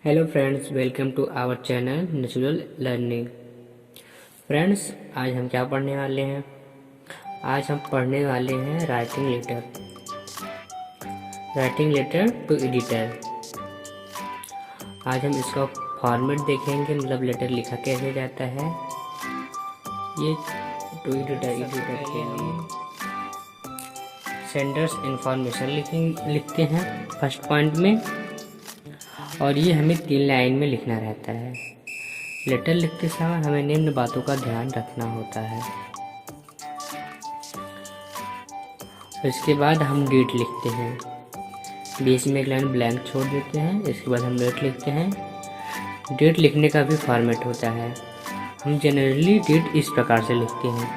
Hello friends, welcome to our channel natural learning. Friends, आज हम क्या पढ़ने वाले हैं? आज हम पढ़ने वाले हैं राइटिंग लेटर टू एडिटर। आज हम इसका फॉर्मेट देखेंगे, मतलब लेटर लिखा कैसे जाता है। ये टू एडिटर के लिए सेंडर्स इंफॉर्मेशन लिखते हैं फर्स्ट पॉइंट में, और ये हमें 3 लाइन में लिखना रहता है। लेटर लिखते समय हमें निम्न बातों का ध्यान रखना होता है। इसके बाद हम डेट लिखते हैं, बीच में एक लाइन ब्लैंक छोड़ देते हैं। इसके बाद हम डेट लिखते हैं। डेट लिखने का भी फॉर्मेट होता है। हम जनरली डेट इस प्रकार से लिखते हैं,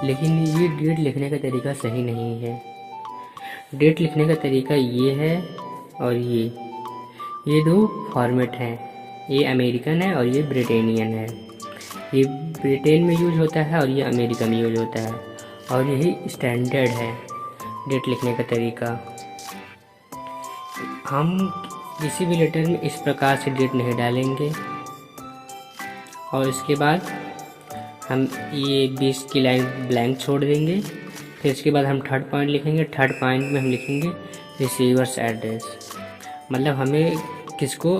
लेकिन ये डेट लिखने का तरीका सही नहीं है। डेट लिखने का तरीका ये है और ये दो फॉर्मेट हैं। ये अमेरिकन है और ये ब्रिटेनियन है। ये ब्रिटेन में यूज होता है और ये अमेरिका में यूज होता है, और यही स्टैंडर्ड है डेट लिखने का तरीका। हम किसी भी लेटर में इस प्रकार से डेट नहीं डालेंगे। और इसके बाद हम ये 20 की लाइन ब्लैंक छोड़ देंगे। फिर इसके बाद हम थर्ड पॉइंट लिखेंगे। थर्ड पॉइंट में हम लिखेंगे रिसीवर्स एड्रेस, मतलब हमें किसको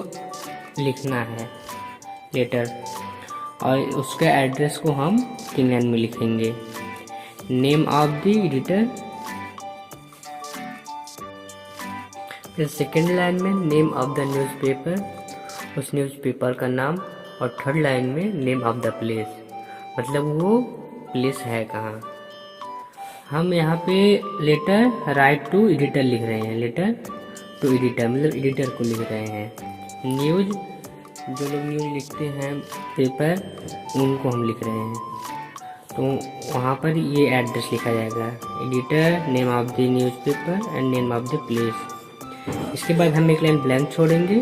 लिखना है लेटर, और उसके एड्रेस को हम 3 लाइन में लिखेंगे। नेम ऑफ द एडिटर, फिर सेकेंड लाइन में नेम ऑफ द न्यूज़पेपर, उस न्यूज़पेपर का नाम, और थर्ड लाइन में नेम ऑफ द प्लेस, मतलब वो प्लेस है कहाँ। हम यहाँ पे लेटर राइट टू एडिटर लिख रहे हैं। लेटर टू एडिटर मतलब एडिटर को लिख रहे हैं। न्यूज़, जो लोग न्यूज़ लिखते हैं पेपर, उनको हम लिख रहे हैं, तो वहाँ पर ये एड्रेस लिखा जाएगा, editor, name of the newspaper and name of the place. इसके बाद हम एक लाइन ब्लैंक छोड़ेंगे,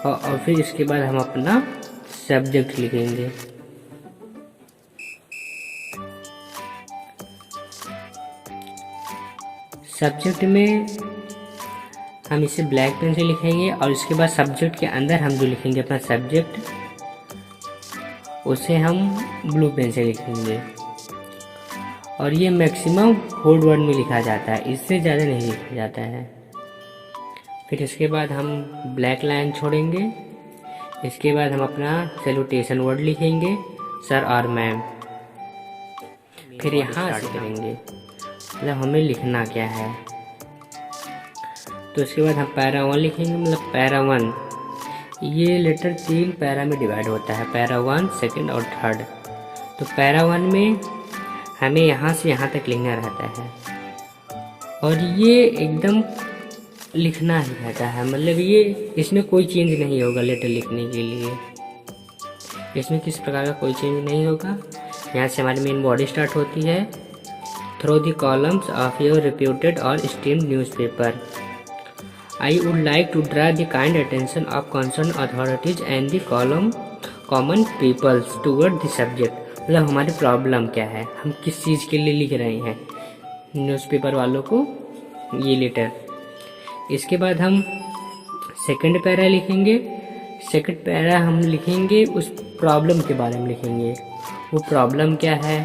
और फिर इसके बाद हम अपना सब्जेक्ट लिखेंगे। सब्जेक्ट में हम इसे ब्लैक पेन से लिखेंगे, और इसके बाद सब्जेक्ट के अंदर हम जो लिखेंगे अपना सब्जेक्ट, उसे हम ब्लू पेन से लिखेंगे। और ये मैक्सिमम 4 वर्ड में लिखा जाता है, इससे ज़्यादा नहीं लिखा जाता है। फिर इसके बाद हम ब्लैक लाइन छोड़ेंगे। इसके बाद हम अपना सैल्यूटेशन वर्ड लिखेंगे, सर और मैम। फिर यहाँ से करेंगे, मतलब हमें लिखना क्या है। तो इसके बाद हम पैरा 1 लिखेंगे, मतलब पैरा 1। ये लेटर 3 पैरा में डिवाइड होता है, पैरा 1, सेकंड और थर्ड। तो पैरा 1 में हमें यहाँ से यहाँ तक लिखना रहता है, और ये एकदम लिखना ही रहता है, मतलब ये इसमें कोई चेंज नहीं होगा। लेटर लिखने के लिए इसमें किस प्रकार का कोई चेंज नहीं होगा। यहाँ से हमारी मेन बॉडी स्टार्ट होती है। Through the columns of your reputed or esteemed newspaper, I would like to draw the kind attention of concerned authorities and the common peoples toward the subject। मतलब हमारी problem क्या है, हम किस चीज़ के लिए लिख रहे हैं न्यूज़पेपर वालों को ये लेटर। इसके बाद हम सेकंड पैरा लिखेंगे। सेकंड पैरा हम लिखेंगे उस प्रॉब्लम के बारे में लिखेंगे, वो प्रॉब्लम क्या है,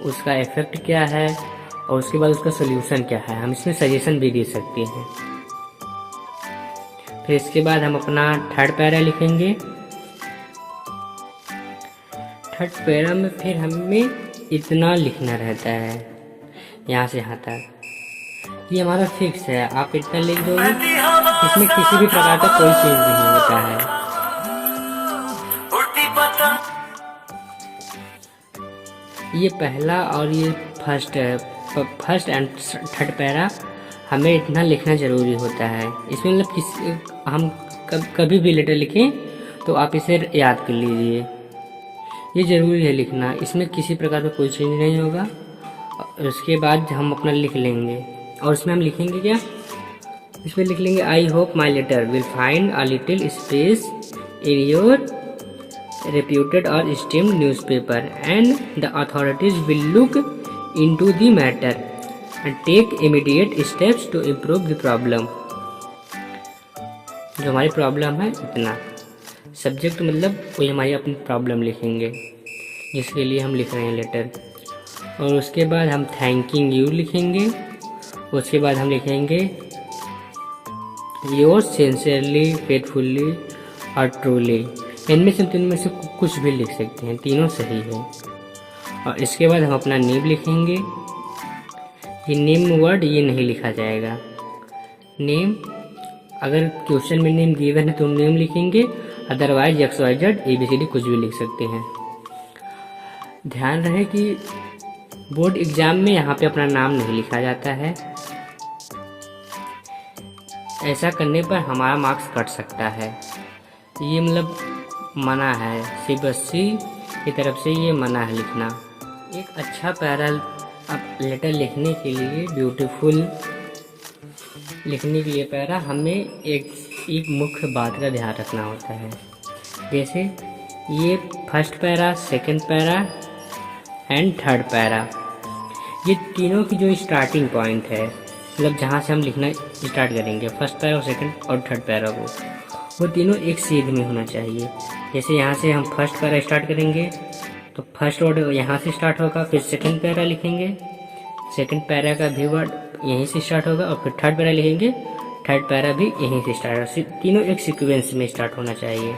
उसका इफेक्ट क्या है, और उसके बाद उसका सोल्यूशन क्या है। हम इसमें सजेशन भी दे सकते हैं। फिर इसके बाद हम अपना थर्ड पैरा लिखेंगे। थर्ड पैरा में फिर हमें इतना लिखना रहता है, यहाँ से यहाँ तक। ये हमारा फिक्स है, आप इतना लिख दोगे, इसमें किसी भी प्रकार का कोई चेंज नहीं होता है। ये पहला और ये फर्स्ट एंड थर्ड पैरा हमें इतना लिखना ज़रूरी होता है। इसमें मतलब हम कभी भी लेटर लिखें तो आप इसे याद कर लीजिए, ये ज़रूरी है लिखना। इसमें किसी प्रकार का कोई चेंज नहीं होगा। और उसके बाद हम अपना लिख लेंगे, और इसमें हम लिखेंगे क्या, इसमें लिख लेंगे I hope my letter will find a little space in your reputed or esteemed newspaper, and the authorities will look into the matter and take immediate steps to improve the problem। जो हमारी problem है इतना। Subject मतलब कोई हमारी अपनी problem लिखेंगे जिसके लिए हम लिख रहे हैं लेटर। और उसके बाद हम थैंकिंग यू लिखेंगे। उसके बाद हम लिखेंगे योर्स सिंसियरली, फेथफुल्ली और ट्रूली। इनमें से तीनों में से कुछ भी लिख सकते हैं, तीनों सही है। और इसके बाद हम अपना नेम लिखेंगे। ये नेम वर्ड ये नहीं लिखा जाएगा। नेम अगर क्वेश्चन में नेम गिवन है तो नेम लिखेंगे, अदरवाइज XYZ ABCD कुछ भी लिख सकते हैं। ध्यान रहे कि बोर्ड एग्जाम में यहाँ पे अपना नाम नहीं लिखा जाता है। ऐसा करने पर हमारा मार्क्स कट सकता है। ये मतलब मना है, CBSE की तरफ से ये मना है लिखना। एक अच्छा पैरा लेटर लिखने के लिए, ब्यूटीफुल लिखने के लिए पैरा, हमें एक मुख्य बात का ध्यान रखना होता है। जैसे ये first para, second para and third para, ये तीनों की जो स्टार्टिंग पॉइंट है, मतलब जहाँ से हम लिखना स्टार्ट करेंगे, फर्स्ट पैरा और सेकंड और थर्ड पैरा को, वो तीनों एक सीध में होना चाहिए। जैसे यहाँ से हम फर्स्ट पैरा स्टार्ट करेंगे तो फर्स्ट वर्ड यहाँ से स्टार्ट होगा, फिर सेकंड पैरा लिखेंगे, सेकंड पैरा का भी वर्ड यहीं से स्टार्ट होगा, और फिर थर्ड पैरा लिखेंगे, थर्ड पैरा भी यहीं से स्टार्ट होगा। तीनों एक सीक्वेंस में स्टार्ट होना चाहिए।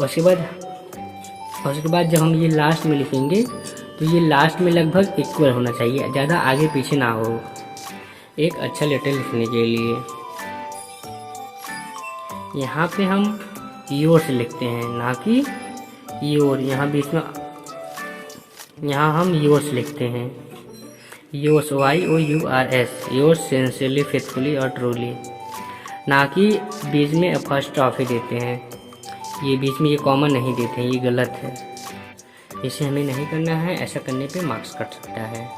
उसके बाद जब हम ये लास्ट में लिखेंगे तो ये लास्ट में लगभग इक्वल होना चाहिए, ज़्यादा आगे पीछे ना हो एक अच्छा लेटर लिखने के लिए। यहाँ पे हम योर्स लिखते हैं, ना कि योर। यहाँ बीच में यहाँ हम योर्स लिखते हैं, yours YOURS, yours sincerely, faithfully और ट्रूली, ना कि बीच में फर्स्ट ऑफ ही देते हैं। ये बीच में ये कॉमन नहीं देते हैं, ये गलत है। इसे हमें नहीं करना है, ऐसा करने पे मार्क्स कट सकता है।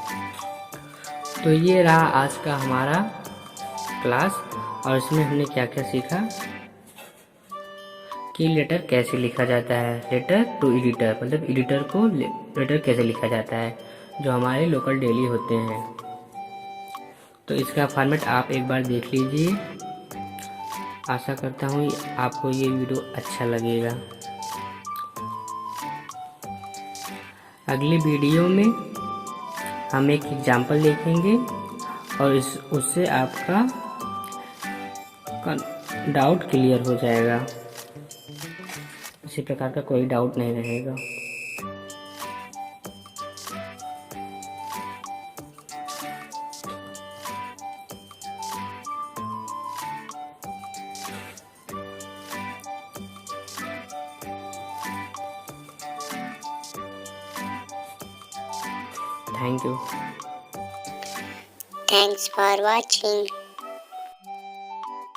तो ये रहा आज का हमारा क्लास, और इसमें हमने क्या क्या सीखा कि लेटर कैसे लिखा जाता है, लेटर टू एडिटर, मतलब एडिटर को लेटर कैसे लिखा जाता है, जो हमारे लोकल डेली होते हैं। तो इसका फॉर्मेट आप एक बार देख लीजिए। आशा करता हूँ आपको ये वीडियो अच्छा लगेगा। अगली वीडियो में हम एक एग्जाम्पल देखेंगे और उससे आपका डाउट क्लियर हो जाएगा। किसी प्रकार का कोई डाउट नहीं रहेगा। Thank you. Thanks for watching.